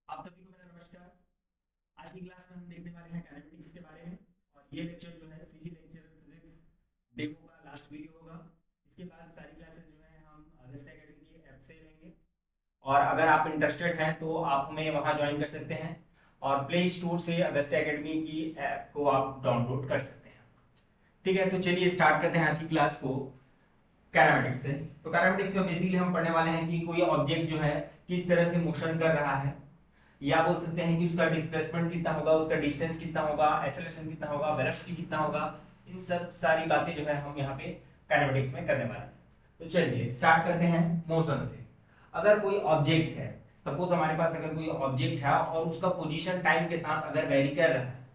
आप सभी को मेरा नमस्कार। आज की क्लास में हम देखने वाले हैं काइनेमेटिक्स के बारे में। और ये लेक्चर जो है सीधी लेक्चर फिजिक्स डेमो का लास्ट वीडियो होगा। इसके बाद सारी क्लासेस जो है हम अगस्त एकेडमी की ऐप से लेंगे। और अगर आप इंटरेस्टेड हैं तो आप हमें वहां ज्वाइन कर सकते हैं और प्ले स्टोर से अगस्त एकेडमी की ऐप को आप डाउनलोड कर सकते हैं। ठीक है, तो चलिए स्टार्ट करते हैं आज की क्लास को काइनेमेटिक्स से। तो काइनेमेटिक्स में बेसिकली हम पढ़ने वाले हैं कि कोई ऑब्जेक्ट जो है किस तरह से मोशन कर रहा है, या बोल सकते हैं कि उसका डिस्प्लेसमेंट कितना होगा, उसका डिस्टेंस कितना होगा, एक्सेलरेशन कितना होगा, वेलोसिटी कितना होगा। इन सब सारी बातें जो है हम यहाँ पे काइनेमेटिक्स में करने वाले हैं। तो चलिए स्टार्ट करते हैं मोशन से। अगर कोई ऑब्जेक्ट है, सपोज हमारे पास अगर कोई ऑब्जेक्ट है और उसका पोजीशन टाइम के साथ अगर वेरी कर रहा है,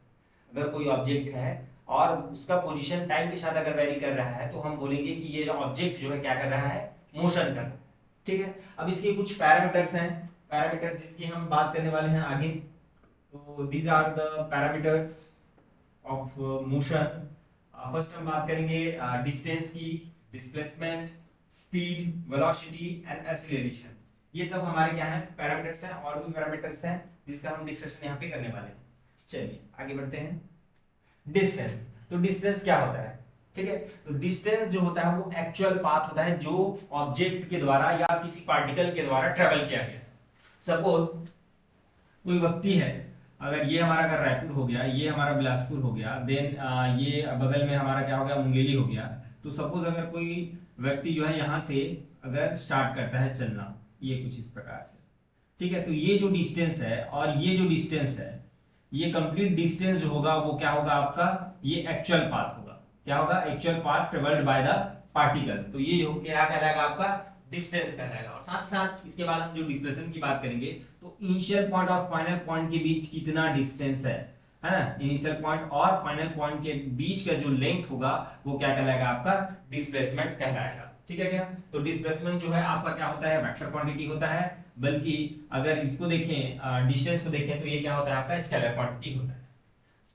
अगर कोई ऑब्जेक्ट है और उसका पोजीशन टाइम के साथ अगर वेरी कर रहा है, तो हम बोलेंगे कि ये ऑब्जेक्ट जो है क्या कर रहा है, मोशन कर रहा है। ठीक है, अब इसके कुछ पैरामीटर्स हैं, पैरामीटर्स जिसकी हम बात करने वाले हैं आगे। तो these are the parameters of motion. First हम बात करेंगे डिस्टेंस की, displacement, speed, velocity and acceleration. ये सब हमारे क्या हैं, पैरामीटर्स हैं। और भी पैरामीटर्स हैं जिसका हम डिस्कशन यहाँ पे करने वाले हैं। चलिए आगे बढ़ते हैं। डिस्टेंस, तो डिस्टेंस क्या होता है? ठीक है, तो डिस्टेंस जो होता है वो एक्चुअल पाथ होता है जो ऑब्जेक्ट के द्वारा या किसी पार्टिकल के द्वारा ट्रेवल किया गया। सपोज कोई व्यक्ति है, अगर ये हमारा अगर रायपुर हो गया, ये हमारा बिलासपुर हो गया, देन ये बगल में हमारा क्या हो गया, मुंगेली हो गया। तो सपोज अगर कोई व्यक्ति जो है यहाँ से अगर स्टार्ट करता है चलना, ये कुछ इस प्रकार से। ठीक है, तो ये जो डिस्टेंस है और ये जो डिस्टेंस है, ये कंप्लीट डिस्टेंस जो होगा वो क्या होगा आपका, ये एक्चुअल पाथ होगा। क्या होगा, actual path travelled by the particle. तो ये जो क्या कहलाएगा आपका, डिस्टेंस कहलाएगा। और साथ साथ इसके बाद हम जो डिस्प्लेसमेंट की बात करेंगे, तो इनिशियल पॉइंट और फाइनल पॉइंट के बीच कितना डिस्टेंस है ना, इनिशियल पॉइंट और फाइनल पॉइंट के बीच का जो लेंथ होगा वो क्या कहलाएगा, आपका डिस्प्लेसमेंट कहलाएगा। ठीक है क्या, तो डिस्प्लेसमेंट जो है आपका क्या होता है, वेक्टर क्वांटिटी होता है। बल्कि अगर इसको देखें, डिस्टेंस को देखें, तो ये क्या होता है आपका, स्केलर क्वांटिटी होता है।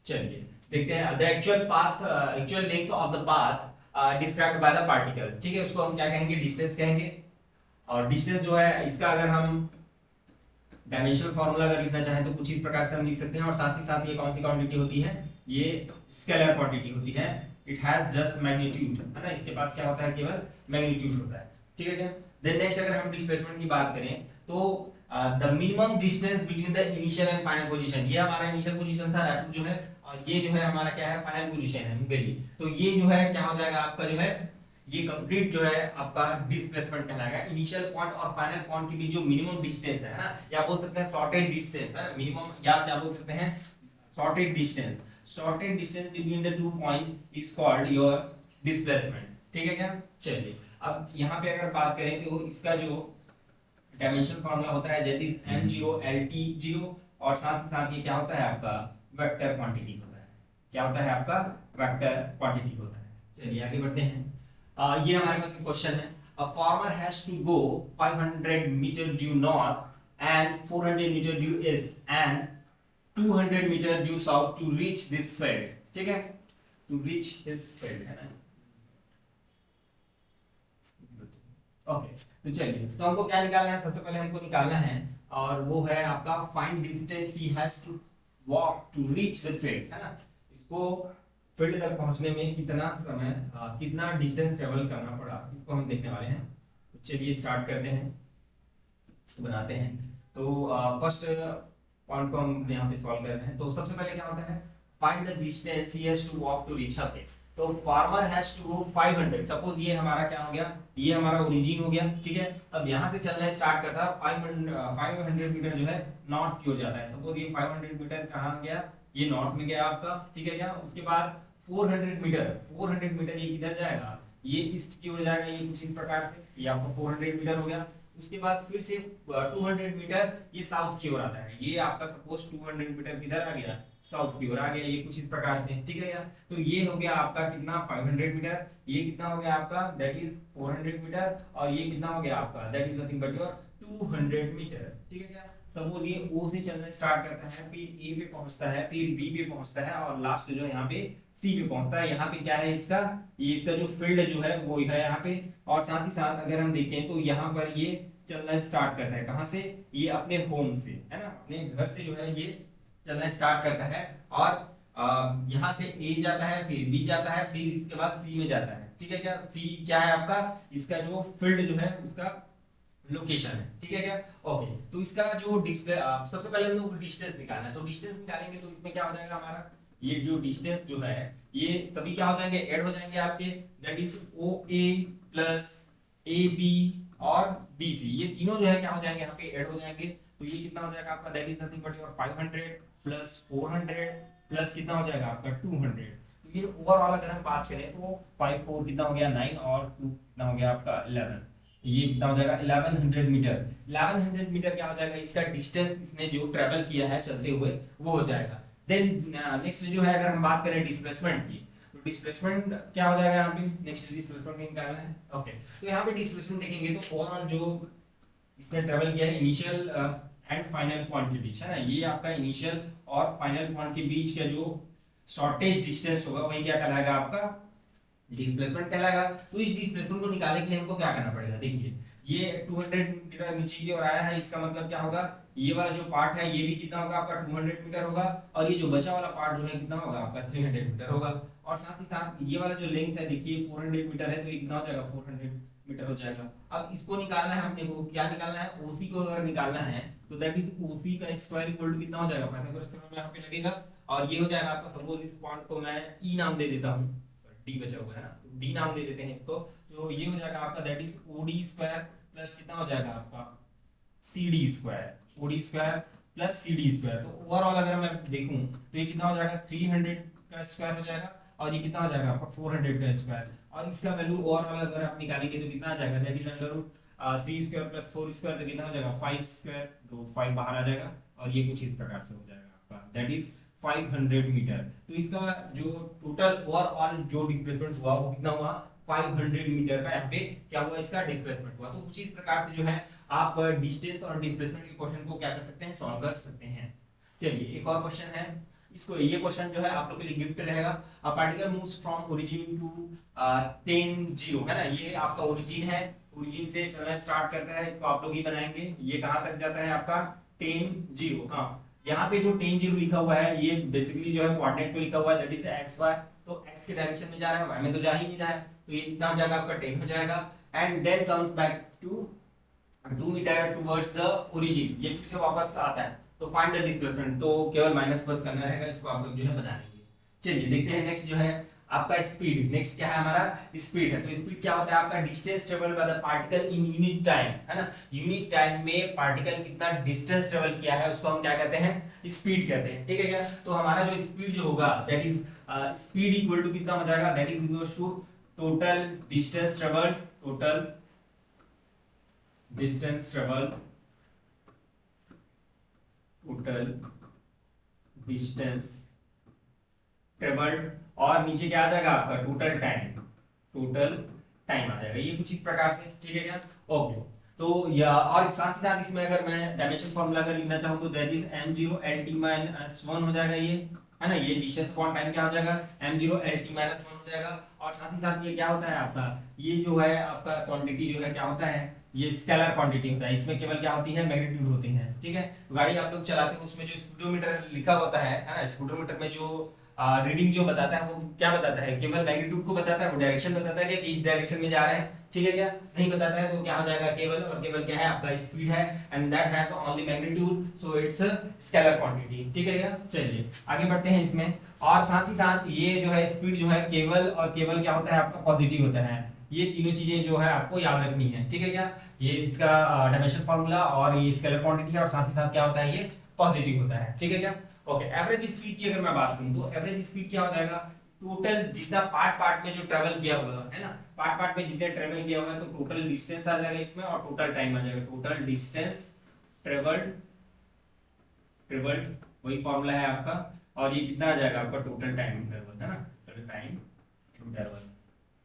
चलिए देखते हैं the actual path, actual length of the path described by the particle. ठीक है, उसको हम क्या कहेंगे, डिस्टेंस कहेंगे। और डिस्टेंस जो है इसका अगर हम डायमेंशनल फार्मूला अगर लिखना चाहें तो कुछ इस प्रकार से हम लिख सकते हैं। और साथ ही साथ ये कौन सी क्वांटिटी होती है, ये स्केलर क्वांटिटी होती है। इट हैज जस्ट मैग्नीट्यूड, है ना, इसके पास क्या होता है, केवल मैग्नीट्यूड होता है। ठीक है क्या, देन नेक्स्ट अगर हम डिस्प्लेसमेंट की बात करें, तो the minimum distance between the initial and final position. ये हमारा इनिशियल पोजीशन था रायपुर जो है, और ये जो है हमारा क्या है, फाइनल पोजीशन है मुंगेली। तो ये जो है क्या हो जाएगा आपका, जो है ये कंप्लीट जो है आपका डिस्प्लेसमेंट कहलाएगा। इनिशियल पॉइंट और फाइनल पॉइंट के बीच जो मिनिमम डिस्टेंस है ना, या बोल सकते हैं शॉर्टेज डिस्टेंस है मिनिमम, या क्या बोल सकते हैं, shortage distance. Shortage distance between the two point is called your displacement. ठीक है क्या, चलिए अब यहाँ पे अगर बात करें तो इसका जो डायमेंशन फार्मूला होता है दैट इज m0 lt0। और साथ ही साथ ये क्या होता है आपका, वेक्टर क्वांटिटी होता है। क्या होता है आपका, वेक्टर क्वांटिटी होता है। चलिए आगे बढ़ते हैं। ये हमारे पास क्वेश्चन है, a farmer has to go 500 metre due north and 400 metre due east and 200 metre due south to reach this field. ठीक है, टू रीच दिस फील्ड, है ना। ओके, तो चलिए, तो हमको क्या निकालना है, सबसे पहले हमको निकालना है, और वो है आपका find distance he has to walk to reach the field, है ना। इसको फील्ड तक पहुंचने में कितना समय, कितना डिस्टेंस ट्रेवल करना पड़ा, इसको हम देखने वाले हैं। तो चलिए स्टार्ट करते हैं, तो बनाते हैं। तो फर्स्ट पॉइंट को हम यहाँ पे सॉल्व करते हैं। तो सबसे पहले क्या होता है, find the distance he has to walk to reach her. तो farmer has to go 500। Suppose ये हमारा क्या हो गया, ये हमारा ओरिजिन हो गया। ठीक है, अब यहाँ से चलना स्टार्ट करता है, 500 मीटर जो है नॉर्थ की ओर जाता है। सपोज ये 500 मीटर कहाँ गया, ये नॉर्थ में गया आपका। ठीक है क्या, उसके बाद 400 मीटर ये किधर जाएगा, ये ईस्ट की ओर जाएगा। ये कुछ इस प्रकार से ये आपका 400 मीटर हो गया। उसके बाद फिर से 200 मीटर ये साउथ की ओर आता है। ये आपका सपोज 200 मीटर किधर आ गया, साउथ की ओर आ गया। ये कुछ इस प्रकार से, ठीक है यार। तो ये हो गया आपका कितना, 500 मीटर। ये कितना हो गया आपका, दैट इज 400 मीटर। और ये कितना हो गया आपका, that is nothing but your 200 metre. ठीक है क्या, सपोज ये ओ से चलना स्टार्ट करता है, फिर ए पे पहुंचता है, फिर बी पे पहुंचता है, और लास्ट जो यहाँ पे सी पे पहुंचता है। यहाँ पे क्या है इसका, ये इसका जो फील्ड जो है वो है यहाँ पे। और साथ ही साथ अगर हम देखें तो यहाँ पर ये चलना स्टार्ट करता है। कहाँ से? ये अपने होम से, है ना, अपने घर से जो है ये चलना स्टार्ट करता है और यहाँ से ए जाता है, फिर बी जाता है, फिर इसके बाद सी में जाता है। ठीक है क्या? सी क्या है आपका? इसका जो फील्ड जो है उसका लोकेशन है। ठीक है क्या? ओके, तो इसका जो डिस्टेंस, सबसे पहले हम लोग डिस्टेंस निकालना है। तो डिस्टेंस निकालेंगे तो इसमें क्या हो जाएगा हमारा, ये जो डिस्टेंस जो है ये सभी क्या हो जाएंगे, ऐड हो जाएंगे आपके। That is O A plus A B और बी सी, ये तीनों जो है क्या हो जाएंगे यहाँ पे ऐड हो जाएंगे। तो ये कितना हो जाएगा आपका, that is nothing but your 500 plus 400 plus कितना हो जाएगा आपका 200। तो ये ओवरऑल अगर हम बात करें तो 5 4 कितना हो गया 9 और 2 कितना हो गया आपका 11। ये कितना हो जाएगा 1100 मीटर। 1100 मीटर क्या हो जाएगा, इसका डिस्टेंस इसने जो ट्रेवल किया है चलते हुए वो हो जाएगा। देन नेक्स्ट जो है अगर हम बात करें डिस्प्लेसमेंट की, तो डिस्प्लेसमेंट क्या हो जाएगा यहाँ पे, नेक्स्ट डिस्प्लेसमेंट निकालना है। ओके, तो यहाँ पे डिस्प्लेसमेंट देखेंगे तो ओवरऑल जो इसने ट्रेवल किया है इनिशियल एंड फाइनल पॉइंट के बीच, है ना, ये आपका इनिशियल और फाइनल पॉइंट के बीच का जो शॉर्टेस्ट डिस्टेंस होगा वही क्या कहलाएगा आपका डिस्प्लेसमेंट कहलाएगा। तो इस डिस्प्लेसमेंट को निकालने के लिए हमको क्या करना पड़ेगा, देखिए ये 200 मीटर नीचे की ओर आया है, इसका मतलब क्या होगा, ये वाला जो पार्ट है ये भी कितना होगा आपका 200 मीटर होगा, और ये जो बचा वाला पार्ट जो है कितना होगा आपका 300 मीटर होगा। और साथ ही साथ ये वाला जो लेंथ है देखिए 400 मीटर है, तो ये कितना हो जाएगा 400 मीटर हो जाएगा। अब इसको निकालना है अपने को, क्या निकालना है, ओसी को अगर निकालना है तो दैट इज ओसी का स्क्वायर इक्वल टू कितना हो जाएगा, पाइथागोरस थ्योरम यहाँ पे लगेगा। और ये हो जाएगा आपका, सपोज इस पॉइंट को मैं ई नाम दे देता हूँ, डी बचा हुआ है ना, तो डी नाम दे देते हैं इसको। तो ये हो जाएगा आपका that is OD square plus कितना हो जाएगा आपका C D square, OD square plus C D square. तो ओवरऑल अगर मैं देखूं तो ये कितना हो जाएगा 300 का स्क्वायर हो जाएगा, और ये कितना हो जाएगा आपका 400 का स्क्वायर। और इसका वैल्यू ओवरऑल अगर आप निकालेंगे तो कितना आ जाएगा, that is under root 3 square plus 4 square, तो कितना हो जाएगा 5 स्क्वायर, तो 5 बाहर आ जाएगा और ये कुछ इस प्रकार से हो जाएगा आपका, दैट इज 500 मीटर। तो इसका जो टोटल ओवरऑल जो डिस्प्लेसमेंट हुआ वो कितना हुआ 500 मीटर का, यहाँ पे क्या हुआ इसका डिस्प्लेसमेंट हुआ। तो कुछ इस प्रकार से जो है आप डिस्टेंस और डिस्प्लेसमेंट के क्वेश्चन को क्या कर सकते हैं, सॉल्व कर सकते हैं। चलिए एक और क्वेश्चन है, इसको ये क्वेश्चन जो है आप लोग के लिए गिफ्ट रहेगा। A particle moves from origin to 10 0, है ना, ये आपका ओरिजिन है, ओरिजिन से चलना स्टार्ट करता है, इसको आप लोग ही बनाएंगे। ये कहां तक जाता है आपका 10 0। हाँ, यहाँ पे जो 10 0 लिखा हुआ है ये बेसिकली जो है कोऑर्डिनेट पे लिखा हुआ है, दैट इज एक्स वाई। तो एक्स के डायरेक्शन में जा रहा है, वाई में तो जा ही नहीं रहा है, तो ये कितना हो जाएगा आपका 10 हो जाएगा। And then comes back to 2 metre towards the origin, ये फिर से वापस आता है। तो फाइंड द डिस्प्लेसमेंट, तो केवल माइनस प्लस करना रहेगा, इसको आप लोग जो है बना लेंगे। चलिए देखते हैं नेक्स्ट जो है आपका स्पीड। नेक्स्ट क्या है हमारा स्पीड है। तो स्पीड क्या होता है आपका distance travel by the particle in unit time, है ना, यूनिट टाइम में पार्टिकल कितना डिस्टेंस ट्रेवल किया है उसको हम क्या कहते हैं, स्पीड कहते हैं। ठीक है क्या? तो हमारा जो स्पीड जो होगा that is speed equal to कितना हो जाएगा, that is equal to total distance travel, total distance travel, total distance travelled, और नीचे क्या आ जाएगा आपका टोटल टाइम, टोटल टाइम आ जाएगा। ये कुछ इस प्रकार से, ठीक है क्या? ओके, तो या और साथ ही साथ इसमें अगर मैं डायमेंशन फार्मूला अगर लिखना चाहूँ तो दैट इज m0 lt -1 हो जाएगा, ये है ना, ये डिस्टेंस अपॉन टाइम क्या हो जाएगा m0 lt -1 हो जाएगा। और साथ ही साथ ये क्या होता है आपका, ये जो है आपका क्वांटिटी जो है क्या होता है, ये स्केलर क्वांटिटी होता है, इसमें केवल क्या होती है मैग्नीट्यूड होती है। ठीक है, गाड़ी आप लोग चलाते हैं उसमें जो स्पीडोमीटर लिखा होता है ना, स्पीडोमीटर में जो रीडिंग जो बताता है वो क्या बताता है, केवल मैग्नीट्यूड को बताता है, वो डायरेक्शन बताता है कि इस डायरेक्शन में जा रहे हैं। ठीक है क्या? नहीं बताता है तो क्या हो जाएगा, केवल और केवल क्या है आपका स्पीड है, and that has only magnitude, so it's scalar quantity. ठीक है क्या? चलिए आगे बढ़ते हैं इसमें। और साथ ही साथ ये जो है स्पीड जो है केवल और केवल क्या होता है आपका पॉजिटिव होता है। ये तीनों चीजें जो है आपको याद रखनी है। ठीक है क्या? ये इसका डायमेंशन फार्मूला और ये स्केलर क्वांटिटी है, और साथ ही साथ क्या होता है ये पॉजिटिव होता है। ठीक है क्या? ओके, एवरेज स्पीड की अगर मैं बात करूं तो एवरेज स्पीड क्या हो जाएगा, टोटल जितना पार्ट पार्ट में जो ट्रेवल किया हुआ है ना, पार्ट पार्ट में जितने ट्रेवल किया हुआ है, तो टोटल डिस्टेंस आ जाएगा इसमें और टोटल टाइम आ जाएगा, टोटल डिस्टेंस ट्रेवल्ड, ट्रेवल्ड वही फॉर्मूला है आपका, और ये कितना आ जाएगा आपका टोटल टाइम इंटरवल, है ना, टोटल टाइम इंटरवल।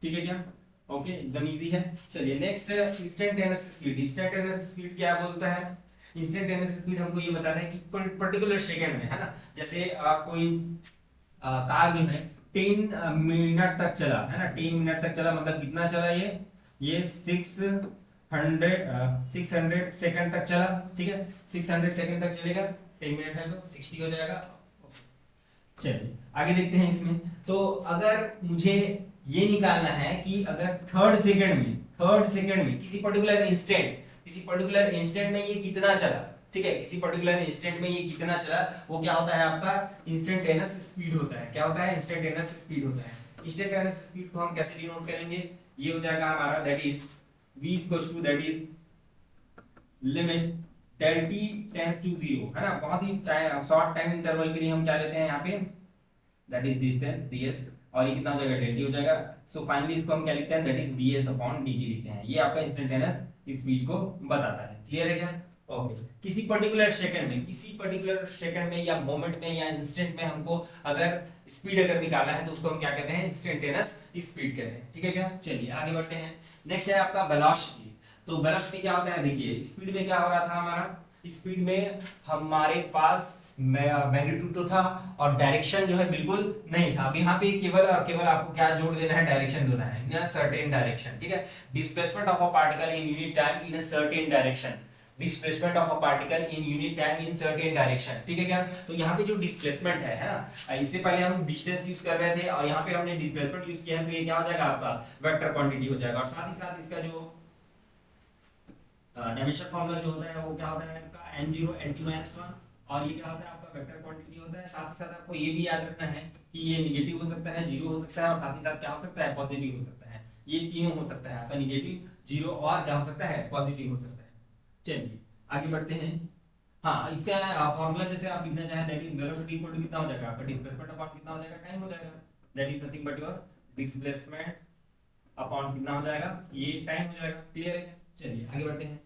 ठीक है क्या? ओके, एकदम इजी है। चलिए next instantaneous speed. Instantaneous speed क्या बोलता है, इंस्टेंटेनियस स्पीड हमको ये बताता है कि पर्टिकुलर सेकंड में, है ना, जैसे कोई कार जो है 10 मिनट तक चला, है ना, 10 मिनट तक चला, मतलब कितना चला ये 6 600 सेकंड तक चला, ठीक है, 600 सेकंड तक चलेगा, 10 मिनट है तो 60 हो जाएगा। चलिए आगे देखते हैं इसमें। तो अगर मुझे ये निकालना है कि अगर थर्ड सेकंड में किसी पर्टिकुलर इंस्टेंट में ये कितना चला, ठीक है, किसी पर्टिकुलर इंस्टेंट में ये कितना चला, वो क्या होता है आपका इंस्टेंटेनियस स्पीड होता है। क्या होता है? इंस्टेंटेनियस स्पीड होता है। इंस्टेंटेनियस स्पीड को हम कैसे डिनोट करेंगे? ये हो जाएगा हमारा that is v equals to that is limit del t tends to 0, है ना। बहुत ही शॉर्ट टाइम इंटरवल के लिए हम क्या लेते हैं यहाँ पे, दैट इज डिस्टेंस ds, और ये कितना हो जाएगा, del t हो जाएगा। सो फाइनली इसको हम क्या लिखते हैं, that is ds upon dt लिखते हैं। ये आपका इंस्टेंटेनियस स्पीड को बताता है। क्लियर है क्या? ओके। किसी पर्टिकुलर सेकंड में या मोमेंट में या इंस्टेंट में हमको अगर स्पीड अगर निकालना है तो उसको हम क्या कहते हैं, इंस्टेंटेनियस स्पीड कहते हैं। ठीक है क्या? चलिए आगे बढ़ते हैं। नेक्स्ट है आपका वेलोसिटी। तो वेलोसिटी क्या होता है? देखिए स्पीड में क्या हो रहा था हमारा, स्पीड में हमारे पास मैग्नीट्यूड तो था और डायरेक्शन जो है बिल्कुल नहीं था। अब यहाँ पे केवल और केवल आपको क्या जोड़ देना है, डायरेक्शन देना है इन अ सर्टेन डायरेक्शन। ठीक है, displacement of a particle in unit time in a certain direction, displacement of a particle in unit time in certain direction. ठीक है क्या? तो यहाँ पे जो डिस्प्लेसमेंट है ना, इससे पहले हम डिस्टेंस यूज कर रहे थे और यहाँ पे हमने डिस्प्लेसमेंट यूज किया है, तो ये क्या हो जाएगा आपका वेक्टर क्वांटिटी हो जाएगा। और साथ ही साथ इसका जो डायमेंशन फार्मूला जो होता है वो क्या होता है आपका n0 nt-1, और ये क्या होता है आपका वेक्टर क्वांटिटी होता है। साथ ही साथ आपको ये भी याद रखना है कि ये नेगेटिव हो सकता है, जीरो हो सकता है, और साथ ही साथ क्या हो सकता है, पॉजिटिव हो सकता है। ये तीनों हो सकता है आपका, नेगेटिव, जीरो और क्या हो सकता है, पॉजिटिव हो सकता है। चलिए आगे बढ़ते हैं। हाँ, इसका फार्मूला जैसे आप लिखना चाहें, that is velocity equal to कितना हो जाएगा आपका, डिस्प्लेसमेंट अपॉन कितना हो जाएगा, टाइम हो जाएगा। That is nothing but your displacement upon कितना हो जाएगा, ये टाइम हो जाएगा। क्लियर है? चलिए आगे बढ़ते हैं।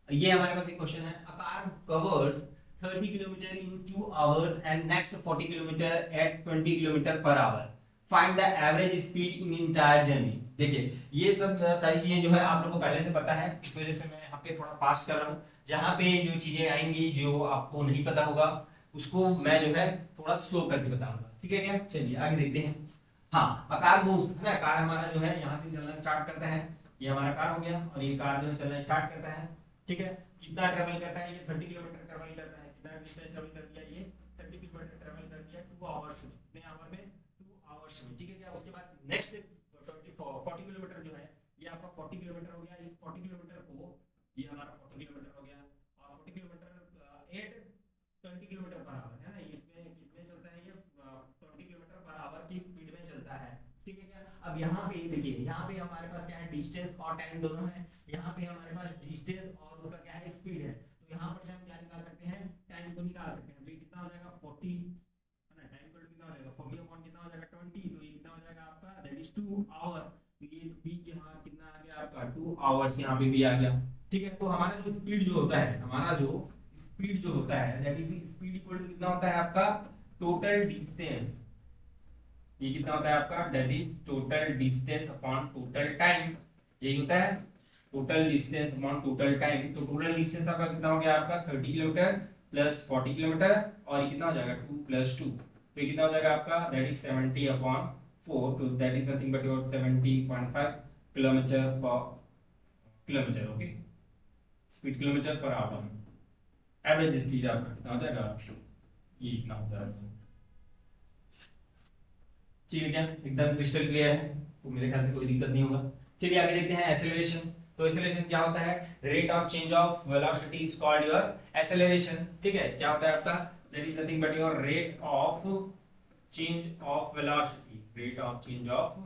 ये हमारे पास एक क्वेश्चन है, a car covers 30 kilometre in 2 hours and next 40 kilometre at 20 kilometre per hour, find the average speed in entire journey. देखिए ये सब सारी चीजें जो है आप लोगों को पहले से पता है, इस वजह से मैं यहाँ पे थोड़ा फास्ट कर रहा हूँ। जहाँ पे जो चीजें आएंगी जो आपको नहीं पता होगा उसको मैं जो है थोड़ा स्लो करके बताऊंगा। ठीक है क्या? चलिए आगे देखते हैं। हाँ, कार मूव्स है ना, कार हमारा जो है यहाँ से चलना स्टार्ट करता है, ये हमारा कार हो गया, और ये कार जो है चलना स्टार्ट करता है। ठीक है, कितना ट्रेवल करता है, ये 30 किलोमीटर ट्रेवल करता है। कितना डिस्टेंस ट्रेवल कर दिया, ये 30 किलोमीटर ट्रेवल कर दिया 2 आवर्स में। कितने आवर में? 2 आवर्स में। ठीक है क्या? उसके बाद नेक्स्ट 40 किलोमीटर जो है, ये आपका 40 किलोमीटर हो गया। इस 40 किलोमीटर को, ये हमारा 40 किलोमीटर हो गया, और 40 kilometre at 20 kilometre per hour, है ना, इसमें कितने चलता है, ये 20 किलोमीटर पर आवर की स्पीड में चलता है। ठीक है क्या? अब यहाँ पे देखिए, यहाँ पे हमारे पास क्या है, डिस्टेंस और टाइम दोनों है। यहाँ पे हमारे पास डिस्टेंस और उसका क्या है, स्पीड है। तो यहाँ पर से हम क्या निकाल सकते हैं, टाइम को निकाल सकते हैं। तो ये कितना हो जाएगा 40, है ना, टाइम को कितना हो जाएगा 40 अपॉन कितना हो जाएगा 20, तो ये कितना हो जाएगा आपका, दैट इज 2 आवर। तो ये भी यहाँ कितना आ गया आपका 2 आवर्स, यहाँ पे भी आ गया। ठीक है, तो हमारा जो स्पीड जो होता है, हमारा जो स्पीड जो होता है, that is speed equal to कितना होता है आपका, टोटल डिस्टेंस। ये कितना होता है आपका, that is total distance upon total time. यही होता है total distance upon total time. तो टोटल डिस्टेंस आपका कितना हो गया आपका 30 किलोमीटर प्लस 40 किलोमीटर, और ये कितना हो जाएगा 2 प्लस 2, तो ये कितना हो जाएगा आपका, दैट इज 70 अपॉन 4। तो that is nothing but your 70.5 kilometre per kilometre. Okay, speed kilometre per hour, average speed आपका कितना हो जाएगा, ये इतना हो जाएगा। ठीक है क्या? एकदम क्रिस्टल क्लियर है, तो मेरे ख्याल से कोई दिक्कत नहीं होगा। चलिए आगे देखते हैं एक्सेलरेशन। तो एक्सेलरेशन क्या होता है, rate of change of velocity is called your acceleration. ठीक है, क्या होता है आपका, that is nothing but your rate of change of velocity, rate of change of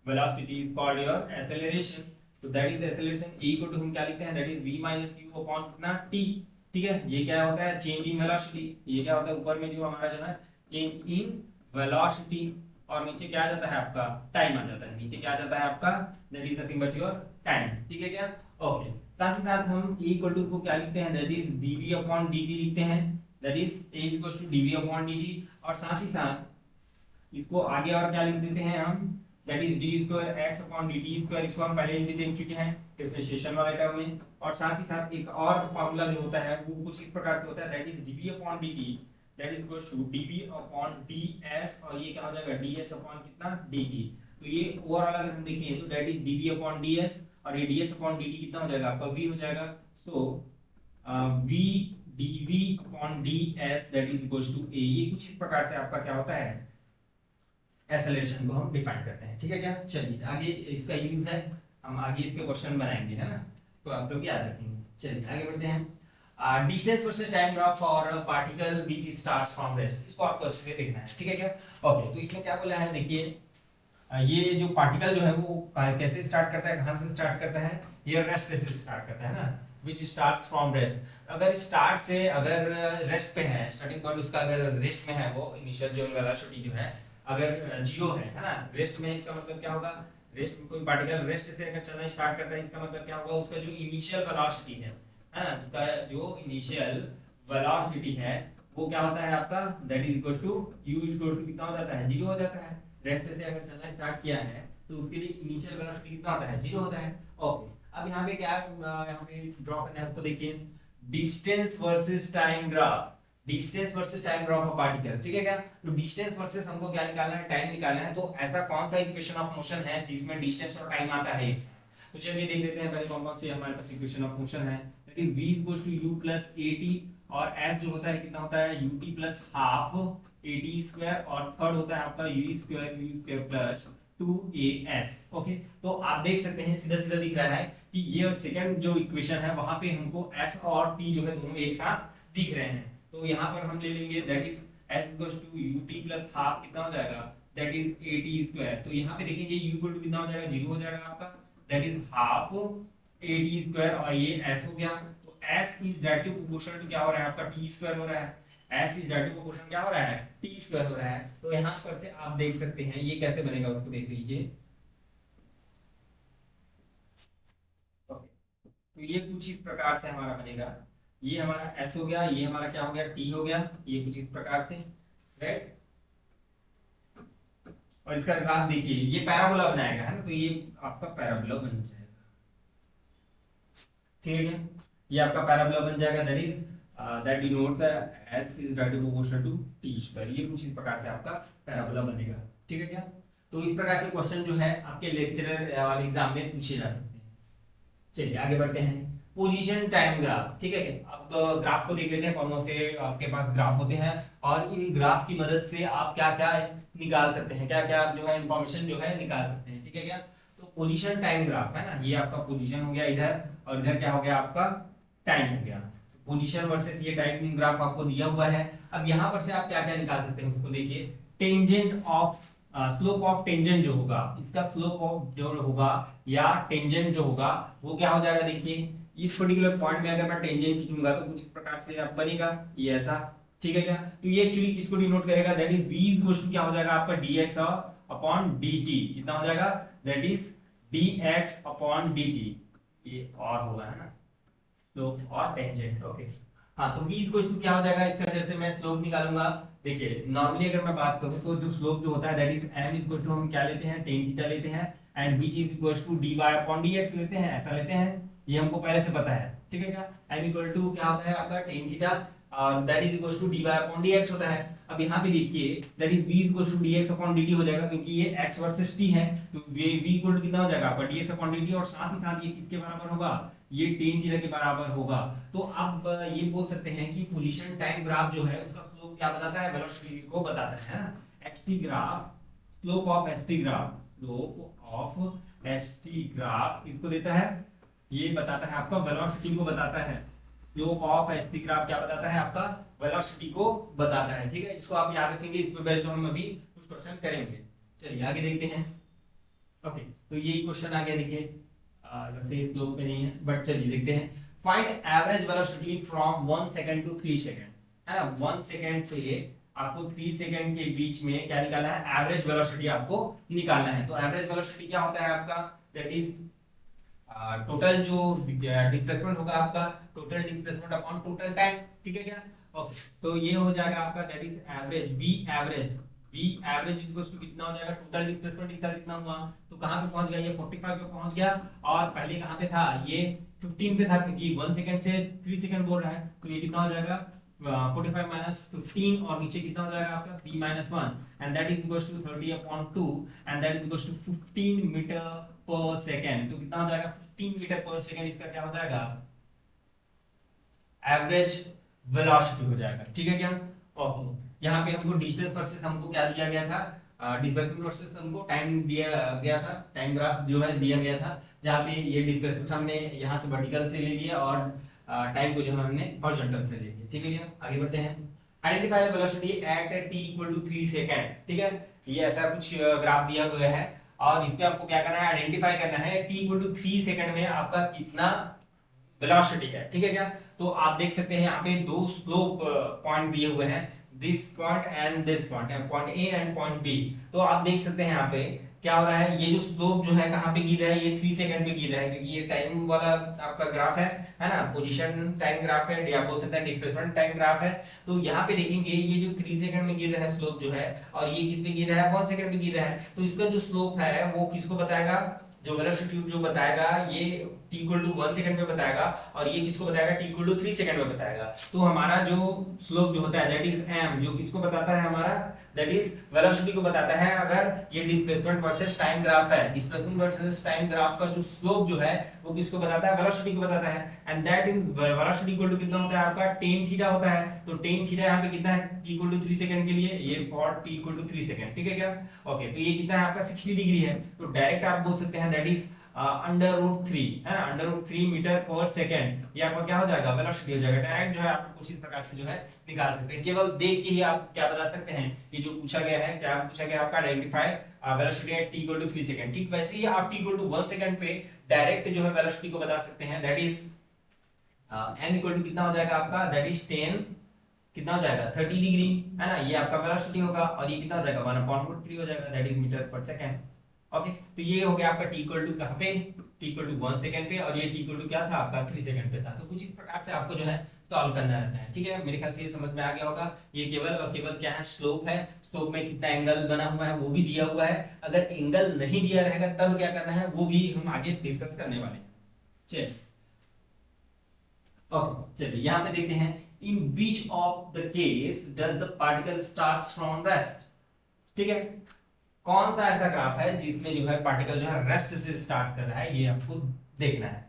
velocity is called your acceleration. तो दैट इज एक्सेलरेशन e को तो हम क्या लिखते हैं, that is v minus u upon कितना t। ठीक है, ये क्या होता है, चेंज इन वेलोसिटी। ये क्या होता है, ऊपर में जो हमारा जो है चेंज इन वेलोसिटी, और नीचे क्या आ जाता है आपका, टाइम आ जाता है। नीचे क्या आ जाता है आपका, that is nothing but your time. ठीक है क्या? ओके। साथ ही साथ हम e इक्वल टू को क्या लिखते हैं, that is dv upon dt लिखते हैं। That is a equal to dv upon dt, और साथ ही साथ इसको आगे और क्या लिख देते हैं हम, that is D square x upon D T square. इसको हम पहले ही देख चुके हैं डिफरेंशिएशन वाले टर्म में। और साथ ही साथ एक और फार्मूला जो होता है वो कुछ इस प्रकार से होता है, that is DV upon D T, that is equal to DV upon D S, और ये क्या हो जाएगा डी एस अपॉन कितना डी टी। तो ये ओवरऑल अगर हम देखें तो that is DV upon D S, और ये ds अपॉन dt कितना हो जाएगा आपका v हो जाएगा। So v dv upon ds that is equals to a। ये कुछ इस प्रकार से आपका क्या होता है एक्सेलरेशन को हम डिफाइन करते हैं, ठीक है क्या। चलिए आगे इसका यूज है, हम आगे इसके क्वेश्चन बनाएंगे, है ना, तो आप लोग याद रखेंगे। चलिए आगे बढ़ते हैं। Distance versus time graph for particle which starts from rest, इसको आपको अच्छे से देखना है, ठीक है क्या। ओके, तो इसमें क्या बोला है देखिए, ये जो पार्टिकल जो है वो कैसे स्टार्ट करता है, कहां से स्टार्ट करता है, ये रेस्ट से स्टार्ट करता है ना, व्हिच स्टार्ट्स फ्रॉम रेस्ट। अगर स्टार्ट से अगर रेस्ट पे है, स्टार्टिंग पॉइंट उसका अगर रेस्ट में है, वो इनिशियल जो वेलोसिटी जो है अगर जीरो है ना, रेस्ट में, इसका मतलब क्या होगा, रेस्ट में कोई पार्टिकल रेस्ट से अगर चलना स्टार्ट करता है, इसका मतलब क्या होगा, उसका जो इनिशियल वेलोसिटी है ना, उसका जो इनिशियल वेलोसिटी है वो क्या होता है आपका, that is equal to u equal to कितना हो जाता है, जीरो हो जाता है। रेस्ट से अगर चलना स्टार्ट किया है तो उसके लिए इनिशियल वेलोसिटी कितना होता है, जीरो होता है। ओके, अब यहाँ पे क्या यहाँ पे ड्रॉ करना है उसको देखिए, distance versus time graph, distance versus time graph of particle, ठीक है क्या। तो डिस्टेंस वर्सेस हमको क्या निकालना है, टाइम निकालना है। तो ऐसा कौन सा इक्वेशन ऑफ मोशन है जिसमें डिस्टेंस और टाइम आता है एक साथ, तो चलिए देख लेते हैं पहले कौन कौन सी हमारे पास इक्वेशन ऑफ मोशन है। That is v equals to u plus at, और s जो होता है कितना होता है ut plus half at square, और थर्ड होता है आपका u square plus 2as। Okay, तो आप देख सकते हैं सीधा सीधा दिख रहा है कि ये सेकंड जो इक्वेशन है वहां पे हमको s और t जो है दोनों एक साथ दिख रहे हैं। तो यहाँ पर हम ले लेंगे that is s equals to ut plus half कितना हो जाएगा, दैट इज at स्क्वायर। तो यहाँ पे देखेंगे u इक्वल टू कितना हो जाएगा, जीरो हो जाएगा आपका, that is half at square, और ये s हो गया। तो s is directly proportional to क्या हो रहा है आपका, t स्क्वायर हो रहा है। s इज डायरेक्टली प्रोपोर्शनल क्या हो रहा है, t स्क्वायर हो रहा है। तो यहाँ पर से आप देख सकते हैं ये कैसे बनेगा, उसको देख लीजिए। तो ये कुछ इस प्रकार से हमारा बनेगा, ये हमारा s हो गया, ये हमारा क्या हो गया, t हो गया, ये कुछ इस प्रकार से, राइट। और इसका ग्राफ देखिए, ये पैराबोला बनाएगा, है ना, तो ये आपका पैराबोला बन जाएगा, ठीक है। ये आपका पैराबोला बन जाएगा, that is that denotes s is directly proportional to t square. ये कुछ इस प्रकार से आपका पैराबोला बनेगा, ठीक है क्या। तो इस प्रकार के क्वेश्चन जो है आपके लेक्चरर वाले एग्जाम में पूछे जा सकते हैं। चलिए आगे बढ़ते हैं, पोजीशन टाइम ग्राफ, ठीक है। अब ग्राफ को देख लेते हैं, कौन कौन से आपके पास ग्राफ होते हैं, और इन ग्राफ की मदद से आप क्या क्या निकाल सकते हैं, क्या क्या जो है इंफॉर्मेशन जो है निकाल सकते हैं, ठीक है क्या। तो पोजीशन टाइम ग्राफ है ना, ये आपका पोजीशन हो गया इधर, और इधर क्या हो गया आपका टाइम हो गया। पोजीशन वर्सेस ये टाइम ग्राफ आपको दिया हुआ है। अब यहाँ पर से आप क्या क्या निकाल सकते हैं उसको देखिए, tangent of slope of tangent जो होगा, इसका स्लोप ऑफ जो होगा या टेंजेंट जो होगा वो क्या हो जाएगा, देखिए इस पर्टिकुलर पॉइंट में अगर मैं टेंजेंट खींचूंगा तो कुछ प्रकार से अब बनेगा ये ऐसा, ठीक है क्या। तो ये एक्चुअली किसको डिनोट करेगा, that is v equals to क्या हो जाएगा आपका dx अपॉन dt, कितना हो जाएगा, that is dx upon dt, ये और होगा, है ना, स्लोप और टेंजेंट। ओके, हाँ, तो v इक्वल्स टू क्या हो जाएगा, इसका वजह से मैं स्लोप निकालूंगा। देखिए नॉर्मली अगर मैं बात करूं तो जो स्लोप जो होता है that is m equals to हम क्या लेते हैं, tan थीटा लेते हैं, and which is equals to dy upon dx लेते हैं, ऐसा लेते हैं, ये हमको पहले से पता है, ठीक है क्या। m इक्वल टू क्या होता है आपका tan थीटा, और that is equals to dy upon dx होता है। अब यहाँ पे देखिए that is v equals to dx upon dt हो जाएगा, क्योंकि ये x वर्सेस t है, तो v इक्वल टू कितना हो जाएगा आपका dx अपॉन dt, और साथ ही साथ ये किसके बराबर होगा, ये tan थीटा के बराबर होगा। तो आप ये बोल सकते हैं कि पोजीशन टाइम ग्राफ जो है उसका स्लोप क्या बताता है, वेलोसिटी को बताता है ना। xt graph, slope of st graph, slope of st graph इसको देता है, ये बताता है आपका वेलोसिटी को बताता है। स्लोप ऑफ st ग्राफ क्या बताता है आपका, वेलोसिटी को बताता है, ठीक है। इसको आप याद रखेंगे, इस पे बेस्ड हम अभी कुछ क्वेश्चन करेंगे। चलिए आगे देखते हैं। ओके, तो ये क्वेश्चन आ गया, देखिए वैसे स्लोप पे नहीं है बट चलिए देखते हैं। Find average velocity from 1 second to 3 second, है ना, 1 सेकंड से आपको 3 सेकंड के बीच में क्या निकालना है, एवरेज वेलोसिटी आपको निकालना है। तो एवरेज वेलोसिटी क्या होता है आपका, दैट इज टोटल जो डिस्प्लेसमेंट होगा आपका, total displacement upon total time, ठीक है क्या। ओके, तो ये हो जाएगा आपका that is average, v average equals to कितना हो जाएगा, टोटल डिस्प्लेसमेंट इस साल कितना हुआ, तो कहां पे पहुंच गया, ये 45 पे पहुंच गया, और पहले कहां पे था, ये 15 पे था, क्योंकि 1 सेकंड से 3 सेकंड बोल रहा है, तो ये कितना हो जाएगा 45 माइनस 15, और नीचे कितना हो जाएगा आपका 3 minus 1, and that is equals to 30 upon 2, and that is equals to 15 metre per second. तो कितना हो जाएगा 15 मीटर पर सेकंड इसका क्या हो जाएगा, एवरेज वेलोसिटी हो जाएगा। ठीक है क्या, ओके। यहाँ पे हमको डिस्टेंस वर्सेस हमको क्या दिया गया था, डिस्प्लेसमेंट वर्सेस हमको टाइम दिया गया था, टाइम ग्राफ जो है दिया गया था, जहाँ पे ये डिस्प्लेसमेंट हमने यहाँ से वर्टिकल से ले लिया और टाइम को जो है हमने हॉरिजॉन्टल से ले लिया। ठीक है क्या, आगे बढ़ते हैं। Identify velocity at t equal to 3 second. ठीक है, ये ऐसा कुछ ग्राफ दिया हुआ है और इसमें आपको क्या करना है, आइडेंटिफाई करना है t इक्वल टू 3 सेकंड में आपका कितना वेलोसिटी है। ठीक है क्या, तो आप देख सकते हैं यहाँ पे दो स्लोप पॉइंट दिए हुए हैं, this point and this point, point A and point B. तो आप देख सकते हैं यहाँ पे क्या हो रहा है, ये जो स्लोप जो है कहाँ पे गिर रहा है, ये 3 सेकंड पे गिर रहा है, क्योंकि ये टाइम वाला आपका ग्राफ है ना, पोजीशन टाइम ग्राफ है, या बोल सकते हैं डिस्प्लेसमेंट टाइम ग्राफ है। तो यहाँ पे देखेंगे ये जो 3 सेकंड में गिर रहा है स्लोप जो है, और ये किस पे गिर रहा है, 1 सेकंड में गिर रहा है, तो इसका जो स्लोप है वो किसको बताएगा, जो वेलोसिटी जो बताएगा ये t इक्वल टू 1 सेकंड में बताएगा, और ये किसको बताएगा, t इक्वल टू 3 सेकंड में बताएगा। तो हमारा जो स्लोप जो होता है दैट इज m, जो किसको बताता है, हमारा दैट इज वेलोसिटी को बताता है। अगर ये डिस्प्लेसमेंट वर्सेस टाइम ग्राफ है, डिस्प्लेसमेंट वर्सेस टाइम ग्राफ का जो स्लोप जो है वो किसको बताता है, वेलोसिटी को बताता है। And that is velocity equal to कितना होता है आपका, tan थीटा होता है। तो tan थीटा यहाँ पे कितना है, t इक्वल टू 3 सेकंड के लिए, ये for t equal to 3 second. ठीक है क्या, ओके। तो ये कितना है आपका 60 डिग्री है, तो डायरेक्ट आप बोल सकते हैं दैट इज √3 है ना, √3 मीटर पर सेकंड, ये आपका क्या हो जाएगा, वेलोसिटी हो जाएगा। डायरेक्ट जो है आप कुछ इस प्रकार से जो है निकाल सकते हैं, केवल देख के ही आप क्या बता सकते हैं कि जो पूछा गया है, क्या पूछा गया आपका, identify velocity at t equal to 3 second. ठीक वैसे ही आप t इक्वल टू 1 सेकंड पे डायरेक्ट जो है वेलोसिटी को बता सकते हैं, that is n equal to कितना हो जाएगा आपका, दैट इज 10 कितना हो जाएगा 30 डिग्री है ना, ये आपका वेलोसिटी होगा, और ये कितना हो जाएगा 1/3 हो जाएगा, that is metre per second. Okay, तो ये हो गया आपका t इक्वल टू कहां पे, t इक्वल टू 1 सेकंड पे, और ये t इक्वल टू क्या था आपका 3 सेकंड पे था। तो कुछ इस प्रकार से आपको जो है सॉल्व करना रहता है। ठीक है, मेरे ख्याल से ये समझ में आ गया होगा। ये केवल और केवल क्या है, स्लोप है, स्लोप में कितना एंगल बना हुआ है वो भी दिया हुआ है। अगर एंगल नहीं दिया रहेगा तब क्या करना है वो भी हम आगे डिस्कस करने वाले हैं। चलिए ओके, चलिए यहाँ पे देखते हैं, in beach of the case does the particle starts from rest. ठीक है, कौन सा ऐसा ग्राफ है जिसमें जो है पार्टिकल जो है रेस्ट से स्टार्ट कर रहा है, ये आपको देखना है।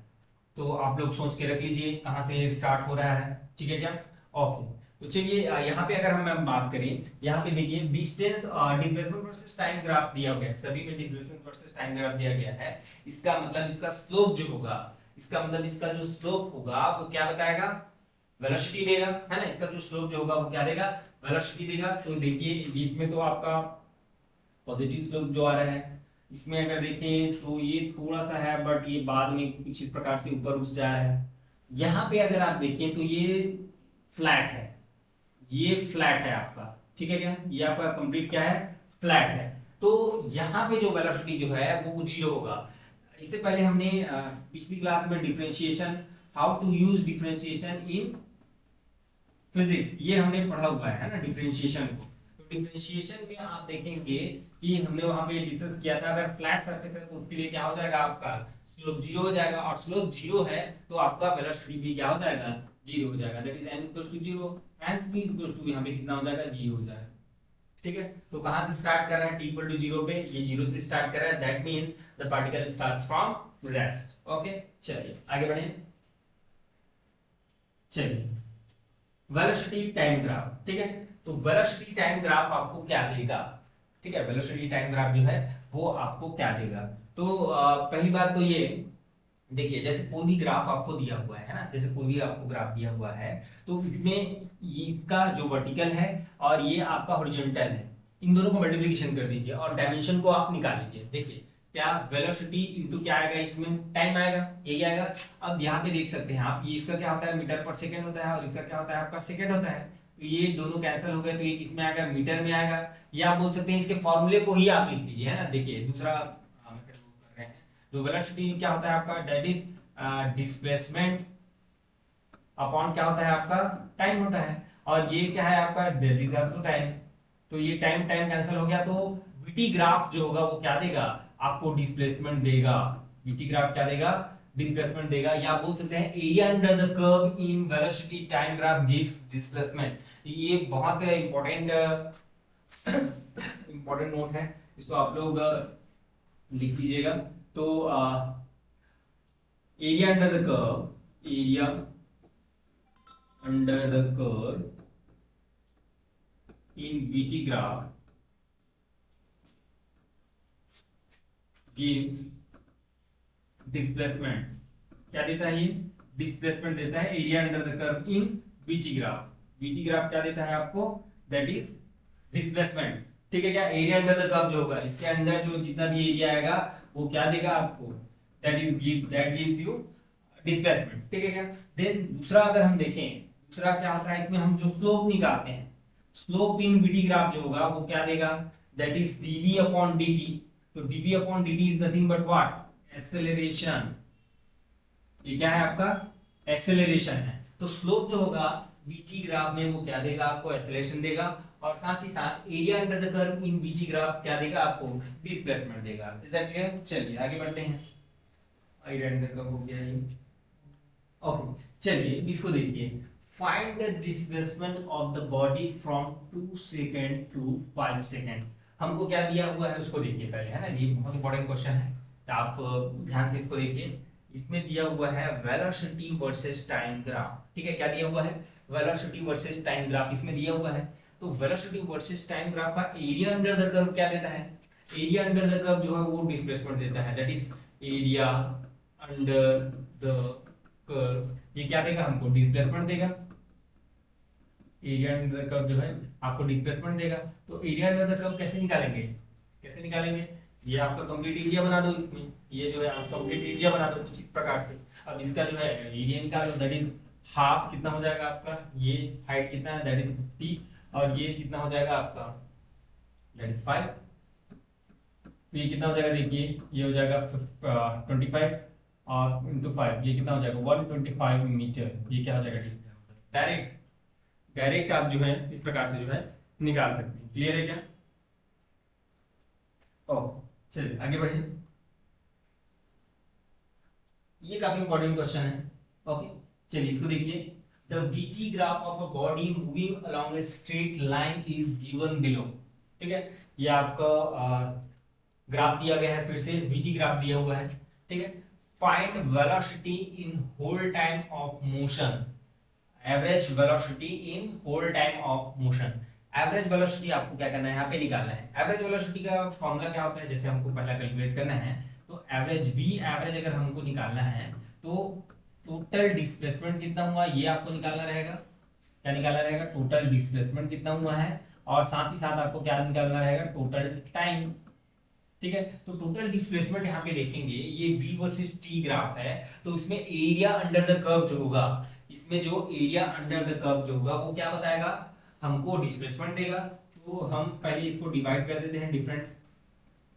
तो आप लोग सोच के रख लीजिए कहां से स्टार्ट हो रहा है। ठीक है क्या, ओके। तो चलिए यहाँ पे अगर हम बात करें, यहाँ पे देखिए distance displacement versus time graph दिया गया है, सभी में डिस्प्लेसमेंट वर्सेस टाइम ग्राफ दिया गया है। इसका मतलब इसका स्लोप जो होगा, इसका मतलब इसका जो स्लोप होगा वो क्या बताएगा, वेलोसिटी देगा है ना। इसका जो स्लोप जो होगा वो क्या देगा, वेलोसिटी देगा। तो देखिए इसमें तो आपका पॉजिटिव स्लोप जो आ रहा है, इसमें अगर देखें तो ये थोड़ा सा है, बट ये बाद में कुछ इस प्रकार से ऊपर उठ जा रहा है। यहाँ पे अगर आप देखें तो ये फ्लैट है, ये फ्लैट है आपका। ठीक है क्या, ये आपका कंप्लीट क्या है, फ्लैट है। तो यहाँ पे जो वेलोसिटी जो है वो 0 होगा। इससे पहले हमने पिछली क्लास में differentiation, how to use differentiation in physics, ये हमने पढ़ा हुआ है ना डिफरेंशिएशन को। तो डिफरेंशिएशन में आप देखेंगे कि हमने वहां पे डिस्कस किया था, अगर फ्लैट सरफेस है तो उसके लिए क्या हो जाएगा आपका स्लोप 0 हो जाएगा, और स्लोप 0 है तो आपका वेलोसिटी भी क्या हो जाएगा, 0 हो जाएगा, that is n equals to 0, hence v equals to यहां पे कितना हो जाएगा, 0 हो जाएगा। ठीक है, तो कहां से स्टार्ट कर रहा है, t इक्वल टू 0 पे, ये 0 से स्टार्ट कर रहा है, that means the particle starts from rest. Okay, चलिए आगे बढ़ें। चलिए वेलोसिटी टाइम ग्राफ, ठीक है। तो वेलोसिटी टाइम ग्राफ आपको क्या देगा, ठीक है, वेलोसिटी टाइम ग्राफ जो है वो आपको क्या देगा। तो पहली बात तो ये देखिए, जैसे कोई भी ग्राफ आपको दिया हुआ है ना, जैसे कोई भी आपको ग्राफ दिया हुआ है, तो इसमें इसका जो वर्टिकल है और ये आपका हॉरिजॉन्टल है, इन दोनों को मल्टीप्लिकेशन कर दीजिए और डायमेंशन को आप निकाल लीजिए। देखिए क्या वेलोसिटी इनटू क्या आएगा, इसमें टाइम आएगा, ये क्या आएगा। अब यहाँ पे देख सकते हैं आप, ये इसका क्या होता है, मीटर पर सेकंड होता है, और इसका क्या होता है आपका सेकंड होता है। तो ये दोनों कैंसिल हो गए, तो ये किसमें आएगा, मीटर में आएगा। या आप बोल सकते हैं इसके फॉर्मूले को ही आप लिख लीजिए, है ना। देखिए दूसरा मेथड कर रहे हैं, तो वेलोसिटी क्या होता है आपका, दैट इज डिस्प्लेसमेंट अपॉन क्या होता है आपका, टाइम होता है। और ये क्या है आपका, डेरिवेटिव टाइम। तो ये टाइम टाइम कैंसिल हो गया, तो वीटी ग्राफ जो होगा वो क्या देगा आपको, डिस्प्लेसमेंट देगा। वीटी ग्राफ क्या देगा, डिस्प्लेसमेंट देगा। या आप बोल सकते हैं area under the curve in velocity time graph gives displacement. ये बहुत इंपॉर्टेंट इंपॉर्टेंट नोट है, इसको आप लोग लिख लीजिएगा। तो area under the curve, area under the curve in VT graph gives displacement. क्या देता है ये? डिस्प्लेसमेंट देता है area under the curve in VT graph. VT graph क्या देता है आपको? That is displacement. ठीक है क्या? एरिया अंडर द कर्व जो होगा, इसके अंदर जो जितना भी एरिया आएगा वो क्या देगा आपको? That gives you displacement. ठीक है क्या? देन दूसरा अगर हम देखें, दूसरा क्या होता है इसमें, हम जो स्लोप निकालते हैं, स्लोप इन VT ग्राफ जो होगा वो क्या देगा? That is dv upon dt। तो dv upon dt is nothing but what? Acceleration. ये क्या है आपका? एक्सेलरेशन है। तो स्लोप जो होगा VT ग्राफ में वो क्या देगा आपको? एक्सेलरेशन देगा, और साथ ही साथ area under the curve in VT graph क्या देगा आपको? डिस्प्लेसमेंट देगा। Is that clear? चलिए आगे बढ़ते हैं। एरिया अंडर कर्व हो गया ये। ओके, चलिए इसको देखिए। Find the displacement of the body from 2 second to 5 second. हमको क्या दिया हुआ है उसको देखिए पहले, है ना? ये बहुत इंपॉर्टेंट क्वेश्चन है, तो आप ध्यान से इसको देखिए। इसमें दिया हुआ है वेलोसिटी वर्सेस टाइम ग्राफ। ठीक है, क्या दिया हुआ है? वेलोसिटी वर्सेस टाइम ग्राफ इसमें दिया हुआ है। तो वेलोसिटी वर्सेस टाइम ग्राफ का एरिया अंडर द कर्व क्या देता है? एरिया अंडर द कर्व जो है वो डिस्प्लेसमेंट देता है, that is area under the curve. ये क्या देगा हमको? डिस्प्लेसमेंट देगा। एरिया अंडर द कर्व जो है आपको डिस्प्लेसमेंट देगा। तो एरिया अंडर द कर्व कैसे निकालेंगे? कैसे निकालेंगे? ये आपका कंप्लीट एरिया बना दो इसमें, ये जो है आप कंप्लीट एरिया बना दो कुछ इस प्रकार से। अब इसका जो है एरिया निकालो, दैट इज हाफ। कितना हो जाएगा आपका? ये हाइट कितना है? दैट इज 50, और ये कितना हो जाएगा आपका? That is 5। तो ये कितना हो जाएगा? देखिए ये हो जाएगा 25 और इंटू 5, ये कितना हो जाएगा? 125 मीटर। ये क्या हो जाएगा? डायरेक्ट डायरेक्ट आप जो है इस प्रकार से जो है निकाल सकते हैं। क्लियर है क्या? ओह, चलिए आगे बढ़े। ये काफी इंपॉर्टेंट क्वेश्चन है। ओके, चलिए इसको देखिए। The VT graph of a body moving along a straight line is given below. ठीक है, ये आपका ग्राफ दिया गया है, फिर से VT ग्राफ दिया हुआ है। ठीक है, find velocity in whole time of motion. Average velocity in whole time of motion. Average velocity आपको क्या करना है? यहाँ पे निकालना है। एवरेज वेलोसिटी का फॉर्मूला क्या होता है? जैसे हमको पहला कैलकुलेट करना है, तो एवरेज V एवरेज अगर हमको निकालना है तो टोटल डिस्प्लेसमेंट कितना हुआ ये आपको निकालना रहेगा। क्या निकालना रहेगा? टोटल डिस्प्लेसमेंट कितना हुआ है, और साथ ही साथ आपको क्या निकालना रहेगा? Total time. ठीक है, तो टोटल डिस्प्लेसमेंट यहाँ पे देखेंगे, ये V वर्सेस T ग्राफ है, तो इसमें एरिया अंडर द कर्व जो होगा, इसमें जो एरिया अंडर द कर्व जो होगा वो क्या बताएगा? हमको डिस्प्लेसमेंट देगा। तो हम पहले इसको डिवाइड कर देते हैं डिफरेंट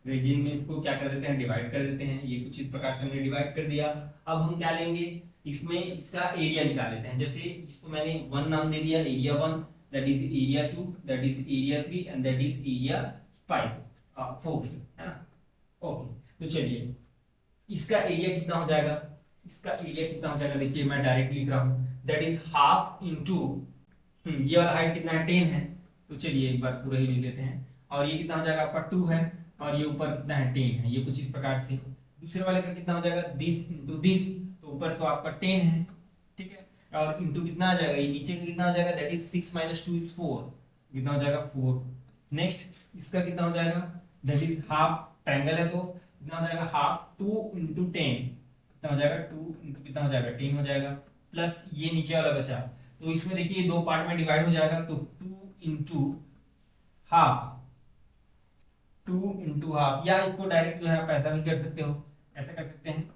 रीजन में, इसको क्या कर देते हैं? डिवाइड कर देते हैं। ये कुछ इस प्रकार से हमने डिवाइड कर दिया। अब हम क्या लेंगे? इसमें इसका एरिया निकाल लेते हैं। जैसे इसको मैंने 1 नाम दे दिया, area 1, that is area 2, that is area 3 and that is area 4, है ना? ओके, तो चलिए इसका एरिया कितना हो जाएगा? इसका एरिया कितना हो जाएगा? देखिए मैं डायरेक्ट लिख रहा हूं, दैट इज हाफ इनटू ये वाला हाइट कितना है? 10 है। तो चलिए एक बार पूरा ही ले लेते हैं। और ये कितना हो जाएगा आपका? 2 है, और ये ऊपर कितना है? 10 है। ये कुछ इस प्रकार से। दूसरे वाले का कितना हो जाएगा? दिस इनटू दिस, तो ऊपर तो आपका 10 है। ठीक है, और इनटू कितना आ जाएगा? ये नीचे का कितना हो जाएगा? That is 6 - 2 is 4। कितना हो जाएगा? 4। नेक्स्ट इसका कितना हो जाएगा? दैट इज हाफ, ट्रायंगल है तो कितना हो जाएगा? हाफ 2 × 10 कितना हो जाएगा? 2 × कितना हो जाएगा? 10 हो जाएगा, प्लस ये नीचे वाला बचा। तो इसमें देखिए दो पार्ट में डिवाइड हो जाएगा, तो 2 × हाफ, 2 × हाफ, या इसको डायरेक्ट जो है आप ऐसा भी कर सकते हो, ऐसा कर सकते हैं।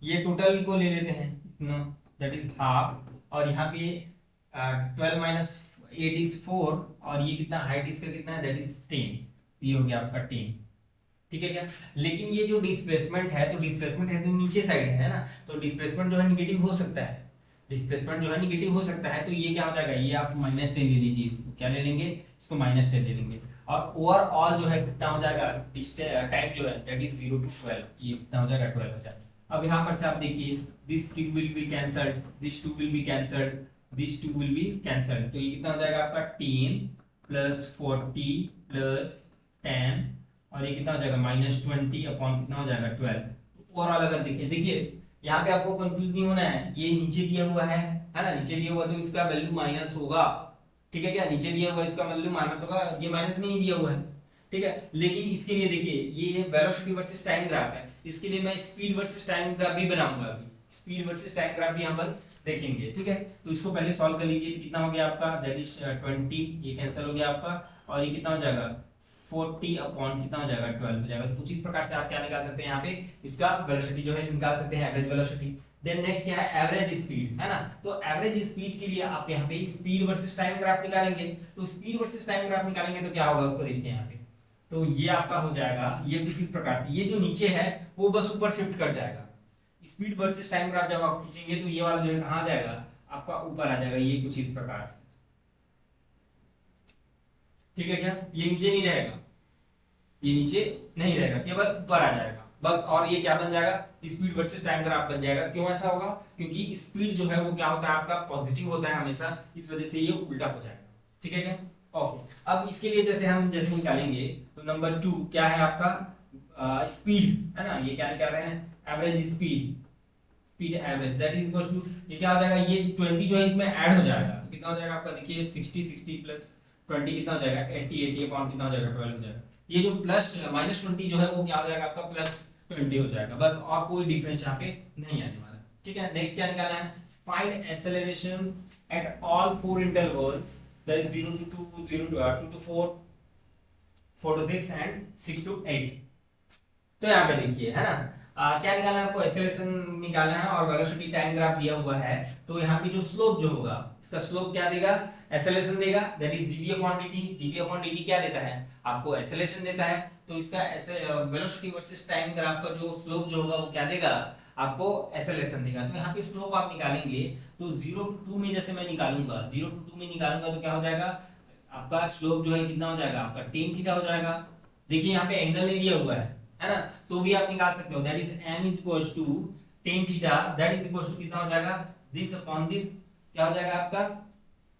ये टोटल को ले लेते हैं इतना, दैट इज हाफ, और यहाँ पे 12 - 8 इज 4, और ये कितना हाइट इसका कितना है? That is 10। ये हो गया आपका 10। ठीक है क्या? लेकिन ये जो डिस्प्लेसमेंट है, तो डिस्प्लेसमेंट है तो नीचे साइड है ना, तो डिस्प्लेसमेंट जो है निगेटिव हो सकता है। डिस्प्लेसमेंट जो है निगेटिव हो सकता है, तो ये क्या हो जाएगा? ये आप -10 ले लीजिए। इसको क्या ले लेंगे? इसको -10 ले लेंगे, और ओवरऑल जो है कितना हो जाएगा? टाइम जो है दैट इज 0 to 12, ये कितना हो जाएगा? 12 हो जाएगा। अब यहाँ पर से आप देखिए, this 2 will be cancelled, this 2 will be cancelled, this 2 will be cancelled, तो ये कितना हो जाएगा आपका? 10 + 40 + 10, और ये कितना हो जाएगा? -20 अपॉन कितना हो जाएगा? 12। ओवरऑल अगर देखिए देखिए यहाँ पे आपको कंफ्यूज नहीं होना है, ये नीचे दिया हुआ है ना, नीचे दिया हुआ तो इसका वैल्यू माइनस होगा, ठीक है क्या, नीचे दिया हुआ इसका वैल्यू माइनस होगा, ये माइनस में ही दिया हुआ है, ठीक है। लेकिन इसके लिए देखिए ये वेलोसिटी वर्सेस टाइम ग्राफ है, इसके लिए मैं स्पीड वर्सेस टाइम ग्राफ भी बनाऊंगा, अभी स्पीड वर्सेस टाइम ग्राफ भी यहाँ पर देखेंगे, ठीक है। तो इसको पहले सॉल्व कर लीजिए, कितना हो गया आपका, दैट इज 20, ये कैंसिल हो गया आपका, और ये कितना हो जाएगा 40 अपॉन कितना हो जाएगा 12 हो जाएगा। तो कुछ इस प्रकार से आप क्या निकाल सकते हैं यहाँ पे, इसका वेलोसिटी जो है निकाल सकते हैं, एवरेज वेलोसिटी। देन नेक्स्ट क्या है, एवरेज स्पीड, है ना। तो एवरेज स्पीड के लिए आप यहाँ पे स्पीड वर्सेस टाइम ग्राफ निकालेंगे, तो स्पीड वर्सेस टाइम ग्राफ निकालेंगे तो क्या होगा उसको देखते हैं यहाँ पे। तो ये आपका हो जाएगा, ये कुछ इस प्रकार से, ये जो नीचे है वो बस ऊपर शिफ्ट कर जाएगा, स्पीड वर्सेस टाइम ग्राफ जब आप खींचेंगे तो ये वाला जो है कहाँ आ जाएगा, आपका ऊपर आ जाएगा, ये कुछ इस प्रकार से, ठीक है क्या, ये नीचे नहीं रहेगा, ये नीचे नहीं रहेगा, केवल ऊपर आ जाएगा बस। और ये क्या बन जाएगा, स्पीड वर्सेस टाइम ग्राफ बन जाएगा। क्यों ऐसा होगा, क्योंकि स्पीड जो है वो क्या होता है आपका पॉजिटिव होता है हमेशा, इस वजह से ये उल्टा हो जाएगा, ठीक है क्या। ओके, अब इसके लिए जैसे हम जैसे निकालेंगे तो नंबर 2 क्या है आपका, स्पीड, है ना, ये क्या निकाल रहे हैं, average speed, speed average that is equal to, ये क्या हो जाएगा, ये 20 जो है इसमें ऐड हो जाएगा, तो कितना हो जाएगा आपका, देखिए 60 प्लस 20 कितना हो जाएगा, 80 अपॉन कितना हो जाएगा 12 हो जाएगा। ये जो प्लस माइनस 20 जो है वो क्या हो जाएगा आपका प्लस 20 हो जाएगा, बस, और कोई डिफरेंस यहाँ पे नहीं आने वाला, ठीक है। नेक्स्ट क्या निकालना है, find acceleration at all 4 intervals, that is 0 to 2, 0 to 4, 4 to 6 and 6 to 8। तो यहाँ पे देखिए, है ना, क्या निकालना है आपको, एक्सेलरेशन निकालना है और वेलोसिटी टाइम ग्राफ दिया हुआ है। तो यहाँ पे जो स्लोप जो होगा, इसका स्लोप क्या देगा, एक्सेलरेशन देगा, that is dv upon dt। dv upon dt क्या देता है आपको, एक्सेलरेशन देता है। तो इसका वेलोसिटी वर्सेस टाइम ग्राफ का जो स्लोप जो होगा वो क्या देगा आपको, एक्सेलरेशन देगा। तो यहाँ पे स्लोप आप निकालेंगे तो 0 to 2 में जैसे मैं निकालूंगा, 0 to 2 में निकालूंगा तो क्या हो जाएगा आपका स्लोप जो है कितना हो जाएगा आपका tan थीटा हो जाएगा। देखिए यहाँ पे एंगल नहीं दिया हुआ है ना, तो भी आप निकाल सकते हो, that is m is equals to tan theta, that is equals to कितना हो जाएगा, दिस अपॉन दिस, क्या हो जाएगा आपका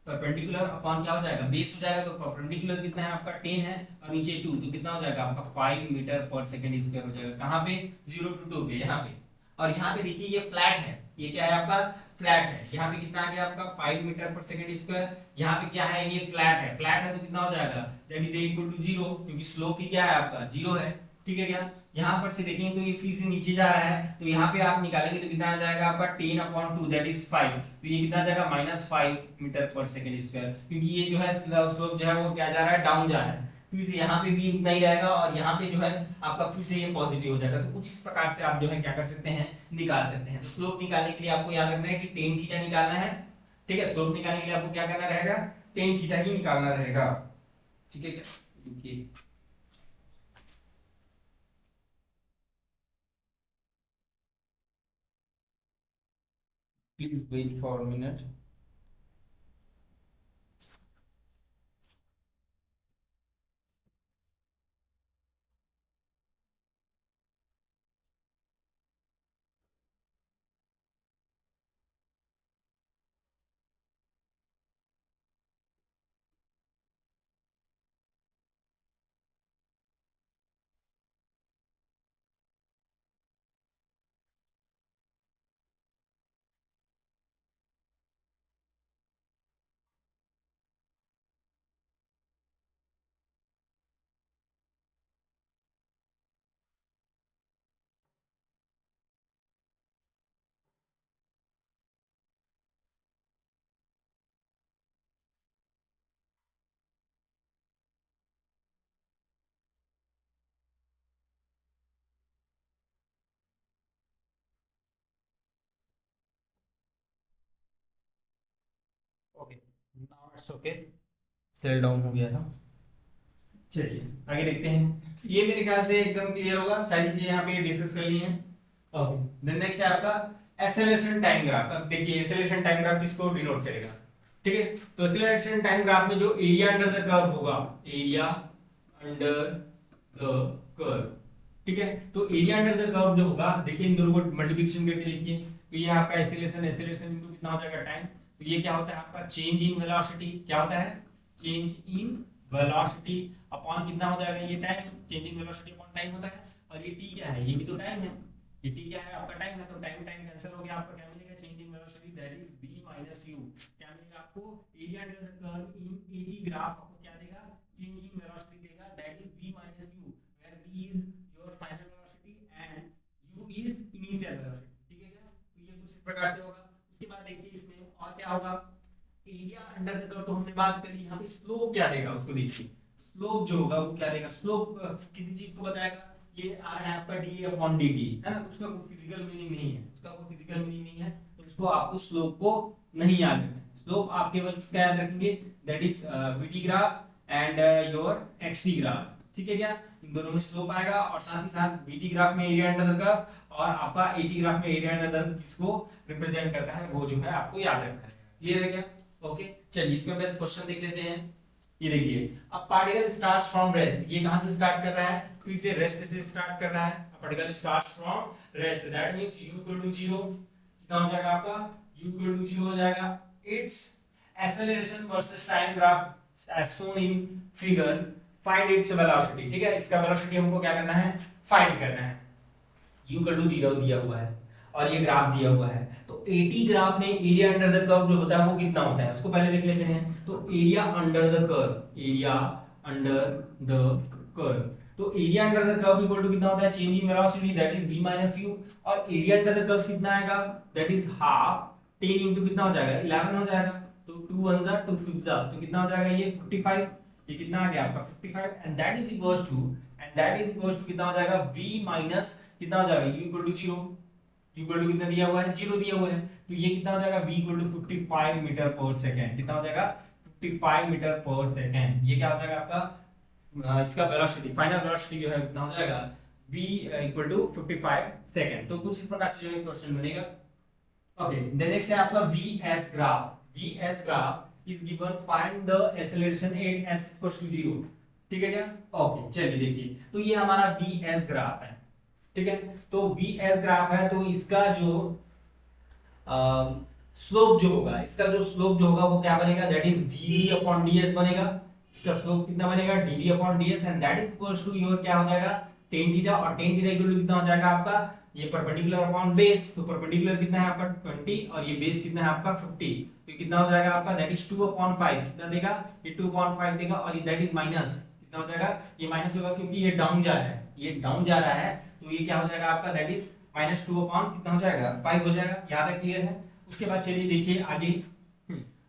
परपेंडिकुलर अपॉन क्या हो जाएगा बेस हो जाएगा। तो परपेंडिकुलर कितना है आपका 10 है और नीचे 2, तो कितना हो जाएगा आपका 5 मीटर पर सेकंड स्क्वायर हो जाएगा, कहां पे 0 to 2 पे, यहाँ पे। और यहाँ पे देखिए ये फ्लैट है, ये क्या है आपका फ्लैट है, यहाँ पे कितना आ गया आपका 5 मीटर पर सेकंड स्क्वायर, यहाँ पे क्या है ये फ्लैट है, फ्लैट है तो कितना हो जाएगा, दैट इज इक्वल टू 0, क्योंकि स्लोप ही क्या है आपका 0 है, ठीक है क्या। यहाँ पर से देखेंगे तो ये फिर से नीचे जा रहा है, तो यहाँ पे आप निकालेंगे तो कितना आ जाएगा आपका 10 अपॉन 2 दैट इज 5, तो ये कितना आ जाएगा -5 मीटर पर सेकंड स्क्वायर, क्योंकि ये जो है स्लोप जो है वो क्या जा रहा है, डाउन जा रहा है। फिर से यहाँ पे भी उतना ही रहेगा और यहाँ पे जो है आपका फिर से ये पॉजिटिव हो जाएगा। तो कुछ इस प्रकार से आप जो है क्या कर सकते हैं, निकाल सकते हैं। तो स्लोप निकालने के लिए आपको याद रखना है कि tan थीटा निकालना है, ठीक है। स्लोप निकालने के लिए आपको क्या करना रहेगा, tan थीटा ही निकालना रहेगा, ठीक है क्या। Please wait for a minute. Okay, now it's okay, cell down हो गया था। चलिए आगे देखते हैं। ये मेरे ख्याल से एकदम क्लियर होगा, सारी चीजें यहाँ पे डिस्कस कर ली हैं। ओके, देन नेक्स्ट है आपका एक्सेलरेशन टाइम ग्राफ। अब देखिए एक्सेलरेशन टाइम ग्राफ किसको डिनोट करेगा, ठीक है। तो एक्सेलरेशन टाइम ग्राफ में जो एरिया अंडर द कर्व होगा, एरिया अंडर द कर्व, ठीक है। तो एरिया अंडर द कर्व जो होगा, देखिए इन दोनों को मल्टीप्लिकेशन करके देखिए, तो ये आपका एक्सेलरेशन, एक्सेलरेशन इनटू कितना हो जाएगा टाइम, तो ये क्या होता है आपका चेंज इन वेलोसिटी, क्या होता है चेंज इन वेलोसिटी अपॉन कितना हो जाएगा ये time, change in velocity upon time होता है। और ये t क्या है, ये भी तो टाइम है, ये टी क्या है आपका टाइम है, तो टाइम टाइम कैंसिल हो गया, आपका क्या मिलेगा change in velocity that is b minus u। क्या मिलेगा आपको area under the curve in AT graph आपको क्या देगा चेंज इन वेलोसिटी देगा that is b minus u where b is your final velocity and u is initial velocity. ठीक है क्या, तो ये कुछ इस प्रकार से होगा। उसके बाद देखिए इसमें और क्या होगा, एरिया अंडर द कर्व तो हमने बात करी, यहाँ पे स्लोप क्या देगा उसको देखिए, स्लोप जो होगा वो क्या देगा, स्लोप किसी चीज को बताएगा, ये आ रहा है आपका डी अपॉन डी टी है ना, तो उसका कोई फिजिकल मीनिंग नहीं है, उसका कोई फिजिकल मीनिंग नहीं है, तो इसको आपको स्लोप को नहीं याद रखना है। स्लोप आप केवल किसका याद रखेंगे, that is VT graph and your XT graph. ठीक है क्या, इन दोनों में स्लोप आएगा और साथ ही साथ वीटी ग्राफ में एरिया अंडर द कर्व और आपका एटी ग्राफ में एरिया अंडर द कर्व किसको रिप्रेजेंट करता है वो जो है आपको याद रखना है। क्लियर है क्या, ओके चलिए इसमें बेस्ट क्वेश्चन देख लेते हैं। ये देखिए अब पार्टिकल स्टार्ट्स फ्रॉम रेस्ट, ये कहां से स्टार्ट कर रहा है, फिर से रेस्ट से स्टार्ट कर रहा है, particle starts from rest that means u equal to 0, कितना हो जाएगा आपका u इक्वल टू 0 हो जाएगा। Its acceleration versus time graph as shown in figure, find its velocity. ठीक है, इसका वेलोसिटी हमको क्या करना है, फाइंड करना है। u इक्वल टू 0 दिया हुआ है और ये ग्राफ दिया हुआ है, तो 80 ग्राफ में एरिया अंडर द कर्व जो होता है वो कितना होता है उसको पहले देख लेते हैं। तो area under the curve, area under the curve, तो area under the curve equal to कितना होता है change in velocity that is v minus u, और एरिया अंडर द कर्व कितना आएगा दैट इज हाफ 10 इनटू कितना हो जाएगा 11 हो जाएगा, तो 2 1 जा 2 5 जा, तो कितना हो जाएगा ये 55, ये कितना आ गया आपका 55 and that is equals to कितना हो जाएगा v माइनस कितना हो जाएगा u equal to 0, equal to कितना दिया हुआ है 0 दिया हुआ है, तो ये कितना हो जाएगा v equal to 55 metre per second, कितना हो जाएगा 55 मीटर पर सेकंड। ये क्या हो जाएगा आपका इसका वेलोसिटी, फाइनल वेलोसिटी जो है कितना हो जाएगा v इक्वल टू 55 सेकंड। तो कुछ इस प्रकार से जो है क्वेश्चन बनेगा। ओके देन नेक्स्ट है आपका vs graph, vs graph is given find the acceleration at s equals to 0। ठीक है क्या, ओके चलिए देखिए, तो ये हमारा vs ग्राफ है। ठीक है, तो vs ग्राफ है, तो इसका जो स्लोप जो होगा, इसका जो स्लोप जो होगा वो क्या बनेगा that is dv upon ds बनेगा। इसका स्लोप कितना बनेगा dv upon ds and that is equals to your क्या हो जाएगा tan थीटा, और tan थीटा इक्वल टू कितना हो जाएगा आपका ये परपेंडिकुलर अपॉन बेस, तो परपेंडिकुलर कितना है आपका 20 और ये बेस कितना है आपका 50, तो कितना हो जाएगा आपका दैट इज 2 अपॉन 5, कितना देगा ये 2 अपॉन 5 देगा, और ये दैट इज माइनस कितना हो जाएगा ये माइनस होगा क्योंकि ये डाउन जा रहा है, ये डाउन जा रहा है, तो ये क्या हो जाएगा आपका दैट इज माइनस 2 अपॉन कितना हो जाएगा 5 हो जाएगा। याद है, क्लियर है। उसके बाद चलिए देखिए आगे,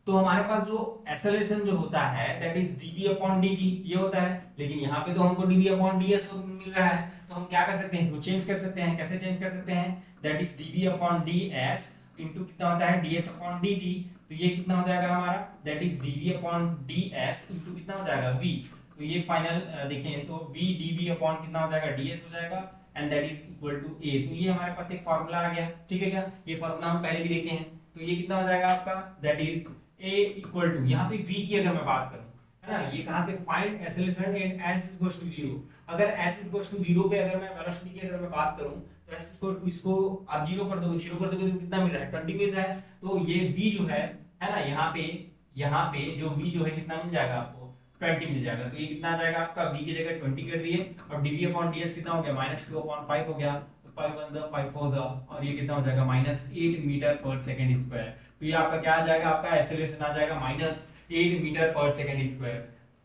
तो हमारे पास जो एक्सेलरेशन जो होता है that is dv upon dt ये होता है, लेकिन यहाँ पे तो हमको dv अपॉन ds मिल रहा है, तो हम क्या कर सकते हैं तो चेंज कर सकते हैं। कैसे चेंज कर सकते हैं, that is dv upon ds into कितना होता है ds अपॉन dt, तो ये कितना हो जाएगा हमारा that is dv upon ds into कितना हो जाएगा v, तो ये फाइनल देखें तो v dv अपॉन कितना हो जाएगा ds हो जाएगा and that is equal to a। तो ये हमारे पास एक फार्मूला आ गया। ठीक है क्या, ये फार्मूला हम पहले भी देखे हैं, तो ये कितना हो जाएगा आपका that is a equal to, यहाँ पे v की अगर मैं बात करूं है ना, ये कहां से find acceleration at s equals to 0, अगर s इक्वल्स टू 0 पे अगर मैं वेलोसिटी की अगर मैं बात करूं तो s इक्वल टू इसको आप 0 कर दोगे, 0 कर दोगे तो कितना मिल रहा है 20 मिल रहा है, तो ये v जो है ना, यहाँ पे जो v जो है कितना मिल जाएगा आपको 20 मिल जाएगा, तो ये कितना आ जाएगा आपका v की जगह 20 कर दिए और dv अपॉन ds कितना हो गया -2/5 हो गया, तो 5 1 5 4 और ये कितना हो जाएगा -8 मीटर पर सेकंड स्क्वायर, तो ये आपका क्या आ जाएगा आपका एक्सेलरेशन आ जाएगा -8 मीटर पर सेकंड स्क्वायर।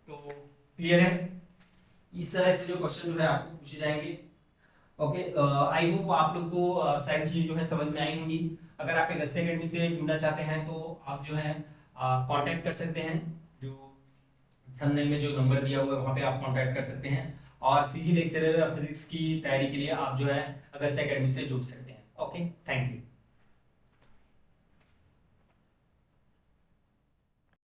तो क्लियर है, इस तरह से जो क्वेश्चन जो है आपको पूछे जाएंगे। ओके आई होप आप लोग को सारी चीजें जो है समझ में आई होंगी। अगर आप अगस्त्य एकेडमी से जुड़ना चाहते हैं तो आप जो है कांटेक्ट कर सकते हैं, जो थंबनेल में जो नंबर दिया हुआ है वहां पे आप कांटेक्ट कर सकते हैं, और सीजी लेक्चरर फिजिक्स की तैयारी के लिए आप जो है अगस्त्य एकेडमी से जुड़ सकते हैं। Okay thank you.